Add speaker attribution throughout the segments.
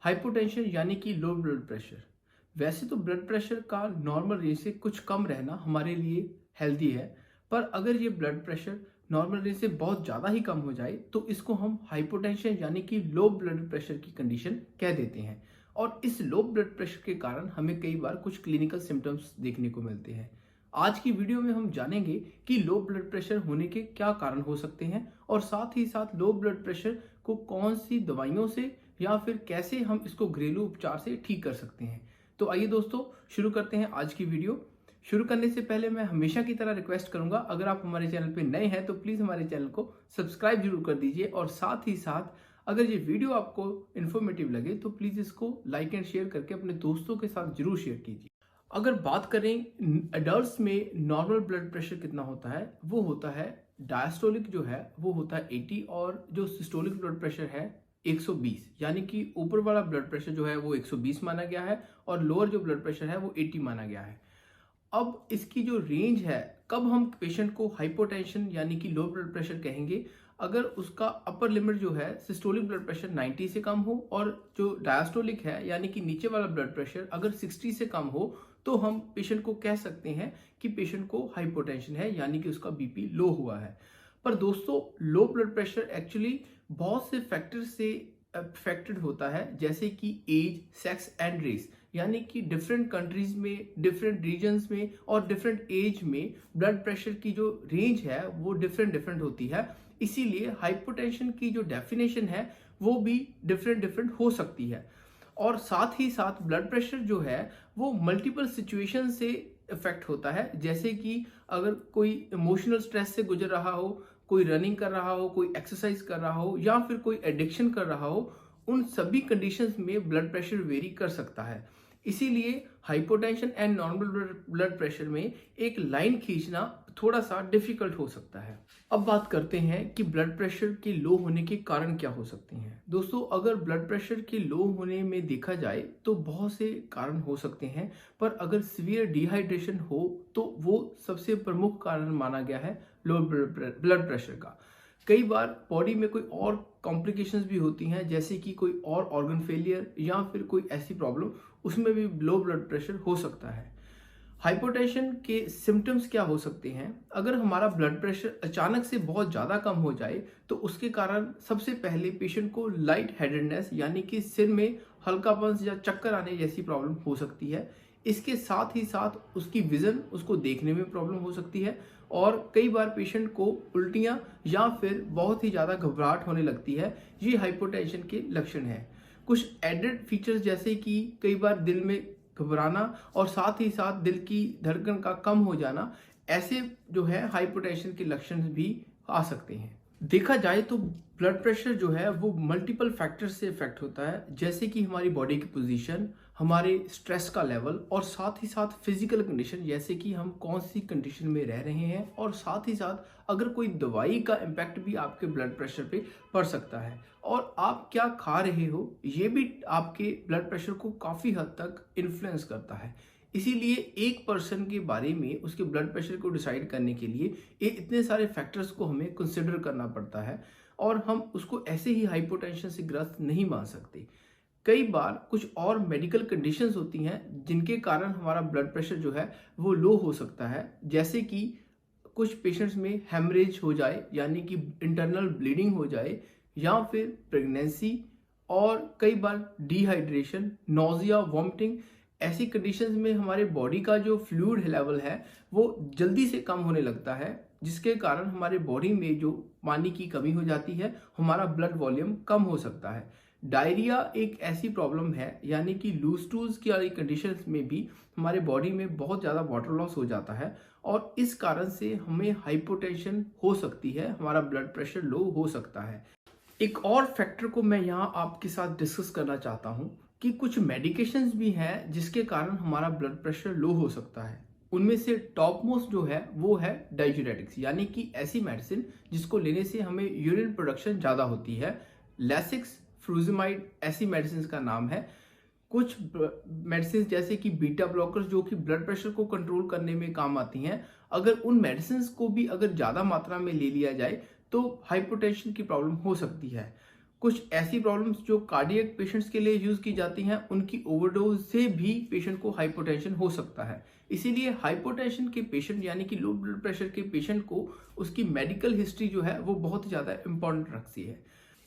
Speaker 1: Hypotension यानी कि low blood pressure. वैसे तो ब्लड प्रेशर का नॉर्मल रेंज से कुछ कम रहना हमारे लिए हेल्दी है, पर अगर ये ब्लड प्रेशर नॉर्मल रेंज से बहुत ज़्यादा ही कम हो जाए तो इसको हम हाइपोटेंशन यानी कि लो ब्लड प्रेशर की कंडीशन कह देते हैं। और इस लो ब्लड प्रेशर के कारण हमें कई बार कुछ क्लिनिकल सिम्टम्स देखने को मिलते हैं। आज की वीडियो में हम जानेंगे कि लो ब्लड प्रेशर होने के क्या कारण हो सकते हैं और साथ ही साथ लो ब्लड प्रेशर को कौन सी दवाइयों से या फिर कैसे हम इसको घरेलू उपचार से ठीक कर सकते हैं। तो आइए दोस्तों, शुरू करते हैं आज की वीडियो। शुरू करने से पहले मैं हमेशा की तरह रिक्वेस्ट करूंगा, अगर आप हमारे चैनल पे नए हैं तो प्लीज़ हमारे चैनल को सब्सक्राइब जरूर कर दीजिए और साथ ही साथ अगर ये वीडियो आपको इन्फॉर्मेटिव लगे तो प्लीज़ इसको लाइक एंड शेयर करके अपने दोस्तों के साथ जरूर शेयर कीजिए। अगर बात करें एडल्ट्स में नॉर्मल ब्लड प्रेशर कितना होता है, वो होता है डायस्टोलिक जो है वो होता है 80 और जो सिस्टोलिक ब्लड प्रेशर है 120। यानी कि ऊपर वाला ब्लड प्रेशर जो है वो 120 माना गया है और लोअर जो ब्लड प्रेशर है वो 80 माना गया है। अब इसकी जो रेंज है, कब हम पेशेंट को हाइपोटेंशन यानी कि लो ब्लड प्रेशर कहेंगे, अगर उसका अपर लिमिट जो है सिस्टोलिक ब्लड प्रेशर 90 से कम हो और जो डायस्टोलिक है यानी कि नीचे वाला ब्लड प्रेशर अगर 60 से कम हो तो हम पेशेंट को कह सकते हैं कि पेशेंट को हाइपोटेंशन है यानी कि उसका बीपी लो हुआ है। पर दोस्तों, लो ब्लड प्रेशर एक्चुअली बहुत से फैक्टर से अफेक्टेड होता है, जैसे कि एज, सेक्स एंड रेस। यानी कि डिफरेंट कंट्रीज में, डिफरेंट रीजन्स में और डिफरेंट एज में ब्लड प्रेशर की जो रेंज है वो डिफरेंट डिफरेंट होती है। इसीलिए हाइपोटेंशन की जो डेफिनेशन है वो भी डिफरेंट डिफरेंट हो सकती है। और साथ ही साथ ब्लड प्रेशर जो है वो मल्टीपल सिचुएशन से इफेक्ट होता है, जैसे कि अगर कोई इमोशनल स्ट्रेस से गुजर रहा हो, कोई रनिंग कर रहा हो, कोई एक्सरसाइज कर रहा हो या फिर कोई एडिक्शन कर रहा हो, उन सभी कंडीशंस में ब्लड प्रेशर वेरी कर सकता है। इसीलिए hypotension and normal blood pressure में एक लाइन खींचना थोड़ा सा डिफिकल्ट हो सकता है। अब बात करते हैं कि ब्लड प्रेशर के लो होने के कारण क्या हो सकते हैं। दोस्तों, अगर ब्लड प्रेशर के लो होने में देखा जाए तो बहुत से कारण हो सकते हैं, पर अगर सीवियर डिहाइड्रेशन हो तो वो सबसे प्रमुख कारण माना गया है लो ब्लड प्रेशर का। कई बार बॉडी में कोई और कॉम्प्लिकेशंस भी होती हैं, जैसे कि कोई और ऑर्गन फेलियर या फिर कोई ऐसी प्रॉब्लम, उसमें भी लो ब्लड प्रेशर हो सकता है। हाइपोटेंशन के सिम्टम्स क्या हो सकते हैं? अगर हमारा ब्लड प्रेशर अचानक से बहुत ज़्यादा कम हो जाए तो उसके कारण सबसे पहले पेशेंट को लाइट हेडेडनेस यानी कि सिर में हल्कापन या चक्कर आने जैसी प्रॉब्लम हो सकती है। इसके साथ ही साथ उसकी विज़न, उसको देखने में प्रॉब्लम हो सकती है और कई बार पेशेंट को उल्टियाँ या फिर बहुत ही ज़्यादा घबराहट होने लगती है। ये हाइपोटेंशन के लक्षण हैं। कुछ एडेड फीचर्स जैसे कि कई बार दिल में घबराना और साथ ही साथ दिल की धड़कन का कम हो जाना, ऐसे जो है हाइपोटेंशन के लक्षण भी आ सकते हैं। देखा जाए तो ब्लड प्रेशर जो है वो मल्टीपल फैक्टर्स से इफेक्ट होता है, जैसे कि हमारी बॉडी की पोजीशन, हमारे स्ट्रेस का लेवल और साथ ही साथ फिजिकल कंडीशन, जैसे कि हम कौन सी कंडीशन में रह रहे हैं और साथ ही साथ अगर कोई दवाई का इम्पैक्ट भी आपके ब्लड प्रेशर पे पड़ सकता है और आप क्या खा रहे हो ये भी आपके ब्लड प्रेशर को काफ़ी हद तक इन्फ्लुएंस करता है। इसीलिए एक पर्सन के बारे में उसके ब्लड प्रेशर को डिसाइड करने के लिए ये इतने सारे फैक्टर्स को हमें कंसिडर करना पड़ता है और हम उसको ऐसे ही हाइपोटेंशन से ग्रस्त नहीं मान सकते। कई बार कुछ और मेडिकल कंडीशंस होती हैं जिनके कारण हमारा ब्लड प्रेशर जो है वो लो हो सकता है, जैसे कि कुछ पेशेंट्स में हेमरेज हो जाए यानी कि इंटरनल ब्लीडिंग हो जाए या फिर प्रेगनेंसी और कई बार डिहाइड्रेशन, नोजिया, वॉमिटिंग। ऐसी कंडीशंस में हमारे बॉडी का जो फ्लूइड लेवल है वो जल्दी से कम होने लगता है, जिसके कारण हमारे बॉडी में जो पानी की कमी हो जाती है, हमारा ब्लड वॉल्यूम कम हो सकता है। डायरिया एक ऐसी प्रॉब्लम है, यानी कि लूज स्टूल्स की वाली कंडीशंस में भी हमारे बॉडी में बहुत ज़्यादा वाटर लॉस हो जाता है और इस कारण से हमें हाइपोटेंशन हो सकती है, हमारा ब्लड प्रेशर लो हो सकता है। एक और फैक्टर को मैं यहाँ आपके साथ डिस्कस करना चाहता हूँ कि कुछ मेडिकेशंस भी हैं जिसके कारण हमारा ब्लड प्रेशर लो हो सकता है। उनमें से टॉप मोस्ट जो है वो है डाययूरेटिक्स, यानी कि ऐसी मेडिसिन जिसको लेने से हमें यूरिन प्रोडक्शन ज़्यादा होती है। लेसिक्स, फ्रूजिमाइड ऐसी मेडिसिन का नाम है। कुछ मेडिसिन जैसे कि बीटा ब्लॉकर्स जो कि ब्लड प्रेशर को कंट्रोल करने में काम आती हैं, अगर उन मेडिसिन को भी अगर ज़्यादा मात्रा में ले लिया जाए तो हाइपोटेंशन की प्रॉब्लम हो सकती है। कुछ ऐसी प्रॉब्लम्स जो कार्डियक पेशेंट्स के लिए यूज की जाती हैं, उनकी ओवरडोज से भी पेशेंट को हाइपोटेंशन हो सकता है। इसीलिए हाइपोटेंशन के पेशेंट यानी कि लो ब्लड प्रेशर के पेशेंट को उसकी मेडिकल हिस्ट्री जो है वो बहुत ज़्यादा इंपॉर्टेंट रखती है।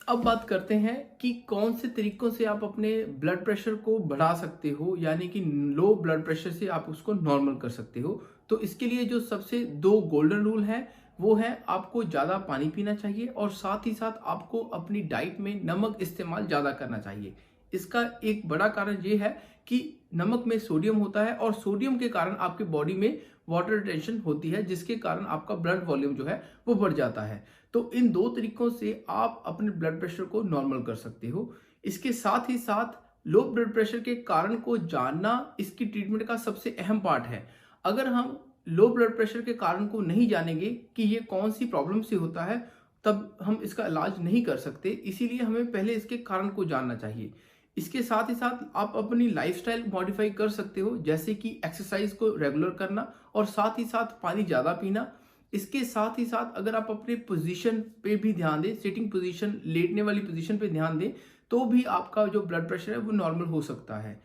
Speaker 1: अब बात करते हैं कि कौन से तरीकों से आप अपने ब्लड प्रेशर को बढ़ा सकते हो, यानी कि लो ब्लड प्रेशर से आप उसको नॉर्मल कर सकते हो। तो इसके लिए जो सबसे 2 गोल्डन रूल हैं वो है, आपको ज़्यादा पानी पीना चाहिए और साथ ही साथ आपको अपनी डाइट में नमक इस्तेमाल ज़्यादा करना चाहिए। इसका एक बड़ा कारण ये है कि नमक में सोडियम होता है और सोडियम के कारण आपकी बॉडी में वाटर रिटेंशन होती है, जिसके कारण आपका ब्लड वॉल्यूम जो है वो बढ़ जाता है। तो इन 2 तरीकों से आप अपने ब्लड प्रेशर को नॉर्मल कर सकते हो। इसके साथ ही साथ लो ब्लड प्रेशर के कारण को जानना इसकी ट्रीटमेंट का सबसे अहम पार्ट है। अगर हम लो ब्लड प्रेशर के कारण को नहीं जानेंगे कि ये कौन सी प्रॉब्लम से होता है, तब हम इसका इलाज नहीं कर सकते। इसीलिए हमें पहले इसके कारण को जानना चाहिए। इसके साथ ही साथ आप अपनी लाइफस्टाइल मॉडिफाई कर सकते हो, जैसे कि एक्सरसाइज को रेगुलर करना और साथ ही साथ पानी ज़्यादा पीना। इसके साथ ही साथ अगर आप अपने पोजीशन पे भी ध्यान दें, सिटिंग पोजीशन, लेटने वाली पोजीशन पे ध्यान दें, तो भी आपका जो ब्लड प्रेशर है वो नॉर्मल हो सकता है।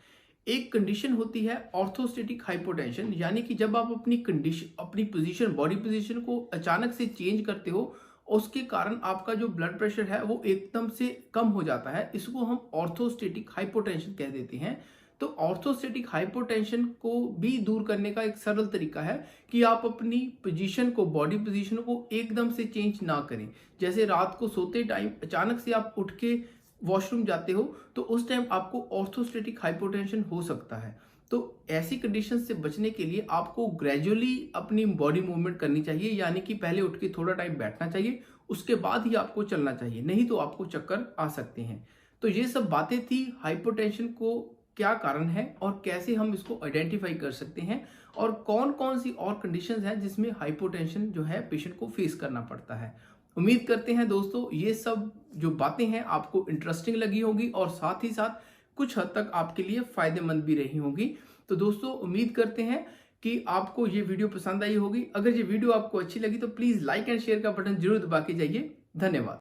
Speaker 1: एक कंडीशन होती है ऑर्थोस्टेटिक हाइपोटेंशन, यानी कि जब आप अपनी कंडीशन, अपनी पोजीशन, बॉडी पोजीशन को अचानक से चेंज करते हो, उसके कारण आपका जो ब्लड प्रेशर है वो एकदम से कम हो जाता है। इसको हम ऑर्थोस्टेटिक हाइपोटेंशन कह देते हैं। तो ऑर्थोस्टेटिक हाइपोटेंशन को भी दूर करने का एक सरल तरीका है कि आप अपनी पोजीशन को, बॉडी पोजीशन को एकदम से चेंज ना करें। जैसे रात को सोते टाइम अचानक से आप उठ के वॉशरूम जाते हो, तो उस टाइम आपको ऑर्थोस्टेटिक हाइपोटेंशन हो सकता है। तो ऐसी कंडीशन से बचने के लिए आपको ग्रेजुअली अपनी बॉडी मूवमेंट करनी चाहिए, यानी कि पहले उठ के थोड़ा टाइम बैठना चाहिए, उसके बाद ही आपको चलना चाहिए, नहीं तो आपको चक्कर आ सकते हैं। तो ये सब बातें थी हाइपोटेंशन को क्या कारण है और कैसे हम इसको आइडेंटिफाई कर सकते हैं, और कौन कौन सी और कंडीशंस हैं जिसमें हाइपोटेंशन जो है पेशेंट को फेस करना पड़ता है। उम्मीद करते हैं दोस्तों ये सब जो बातें हैं आपको इंटरेस्टिंग लगी होगी और साथ ही साथ कुछ हद तक आपके लिए फायदेमंद भी रही होगी। तो दोस्तों उम्मीद करते हैं कि आपको ये वीडियो पसंद आई होगी। अगर ये वीडियो आपको अच्छी लगी तो प्लीज लाइक एंड शेयर का बटन जरूर दबा के जाइए। धन्यवाद।